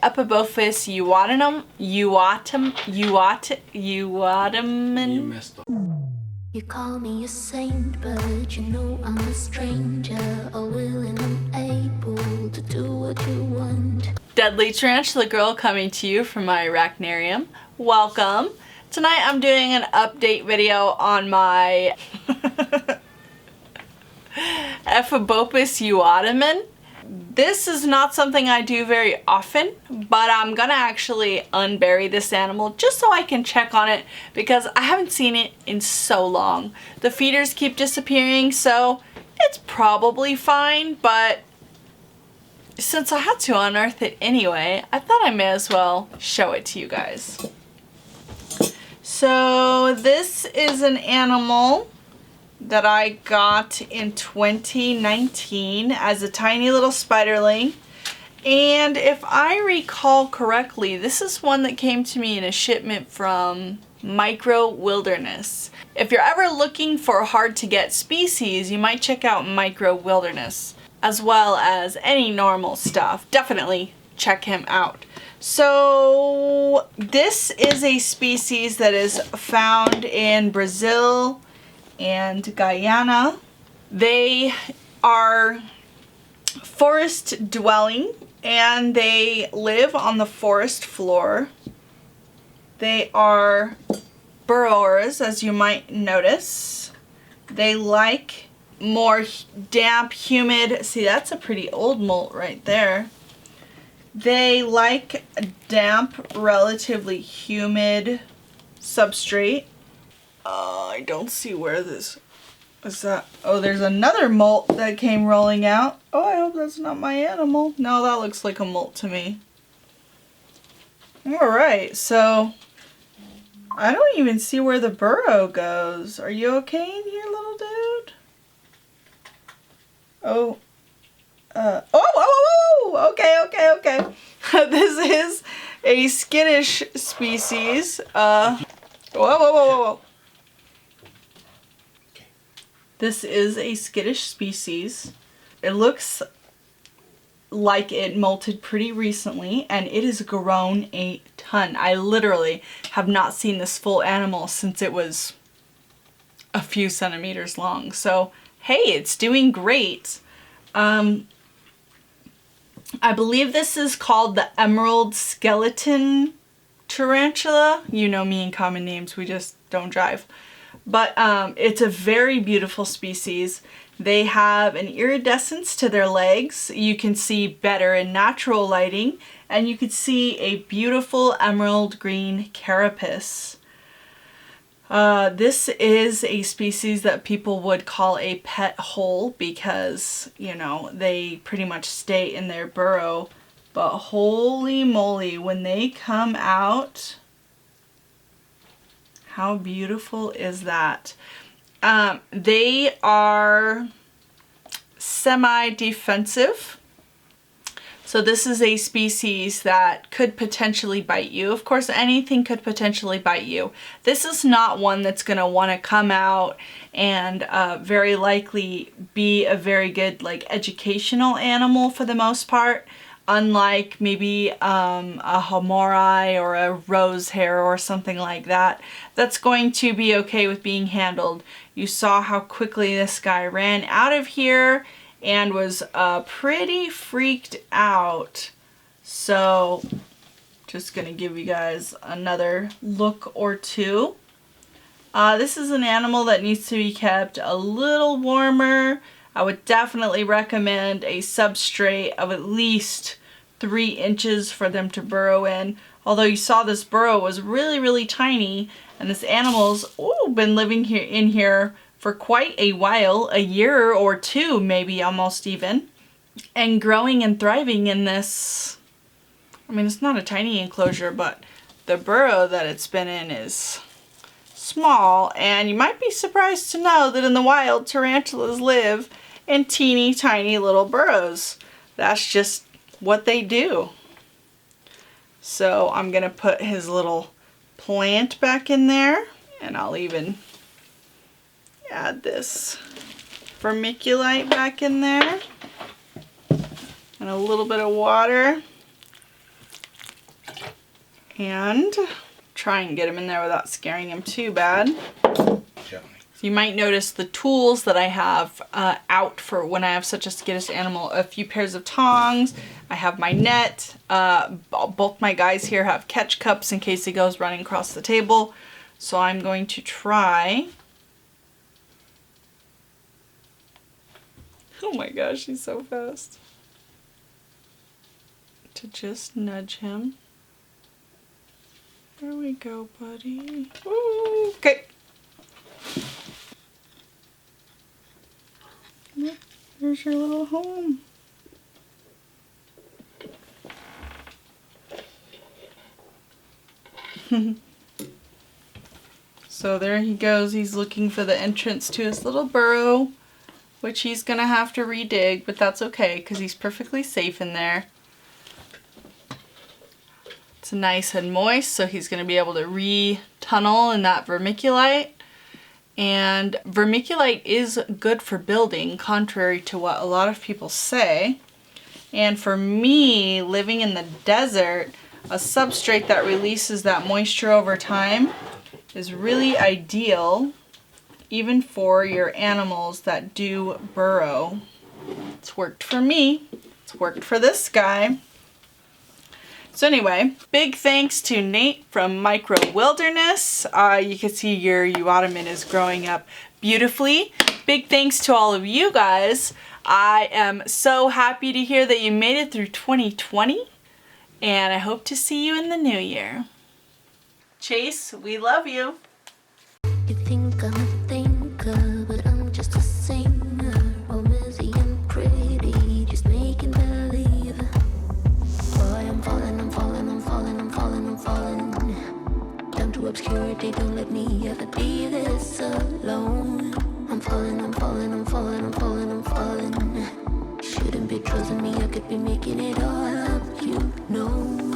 Epibophus uatamon. You messed up. You call me a saint, but you know I'm a stranger, all willing and able to do what you want. Deadly Tarantula Girl coming to you from my arachnarium. Welcome. Tonight I'm doing an update video on my Epibophus uatamon. This is not something I do very often, but I'm gonna actually unbury this animal just so I can check on it because I haven't seen it in so long. The feeders keep disappearing, so it's probably fine, but since I had to unearth it anyway, I thought I may as well show it to you guys. So this is an animal that I got in 2019 as a tiny little spiderling. And if I recall correctly, this is one that came to me in a shipment from Micro Wilderness. If you're ever looking for a hard to get species, you might check out Micro Wilderness, as well as any normal stuff. Definitely check him out. So this is a species that is found in Brazil and Guyana. They are forest dwelling and they live on the forest floor. They are burrowers, as you might notice. They like more damp, humid, see that's a pretty old molt right there. They like damp, relatively humid substrate. I don't see where this is that. Oh, there's another molt that came rolling out. Oh, I hope that's not my animal. No, that looks like a molt to me. Alright, so I don't even see where the burrow goes. Are you okay in here, little dude? Oh. Oh, okay. This is a skittish species. Whoa. This is a skittish species. It looks like it molted pretty recently and it has grown a ton. I literally have not seen this full animal since it was a few centimeters long. So, hey, it's doing great. I believe this is called the emerald skeleton tarantula. You know me and common names, we just don't drive. But it's a very beautiful species. They have an iridescence to their legs. You can see better in natural lighting, and you can see a beautiful emerald green carapace. This is a species that people would call a pet hole because, you know, they pretty much stay in their burrow. But holy moly, when they come out, how beautiful is that? They are semi-defensive. So this is a species that could potentially bite you. Of course, anything could potentially bite you. This is not one that's going to want to come out and very likely be a very good like educational animal for the most part. Unlike maybe a homori or a rose hair or something like that, that's going to be okay with being handled. You saw how quickly this guy ran out of here and was pretty freaked out. So just gonna give you guys another look or two. This is an animal that needs to be kept a little warmer. I would definitely recommend a substrate of at least 3 inches for them to burrow in. Although you saw this burrow was really tiny, and this animal's been living in here for quite a while, a year or two maybe almost even, and growing and thriving in this. I mean, it's not a tiny enclosure, but the burrow that it's been in is small, and you might be surprised to know that in the wild, tarantulas live in teeny tiny little burrows. That's just what they do. So I'm gonna put his little plant back in there, and I'll even add this vermiculite back in there and a little bit of water. And try and get him in there without scaring him too bad. You might notice the tools that I have out for when I have such a skittish animal. A few pairs of tongs. I have my net. Both my guys here have catch cups in case he goes running across the table. So I'm going to try. Oh my gosh, he's so fast. To just nudge him. There we go, buddy. Ooh, okay. Yep, there's your little home. So there he goes. He's looking for the entrance to his little burrow, which he's gonna have to redig, but that's okay because he's perfectly safe in there. It's nice and moist, so he's gonna be able to re-tunnel in that vermiculite. And vermiculite is good for building, contrary to what a lot of people say. And for me, living in the desert, a substrate that releases that moisture over time is really ideal, even for your animals that do burrow. It's worked for me. It's worked for this guy. So anyway, big thanks to Nate from Micro Wilderness. You can see your euottoman is growing up beautifully. Big thanks to all of you guys. I am so happy to hear that you made it through 2020, and I hope to see you in the new year. Chase, we love you. You think I'm a thinker, but I'm just a singer. All busy and pretty, just making believe. Boy, I'm falling, I'm falling, I'm falling, I'm falling, I'm falling. Down to obscurity, don't let me ever be this alone. I'm falling, I'm falling, I'm falling, I'm falling, I'm falling. Shouldn't be trusting me, I could be making it all up, you know.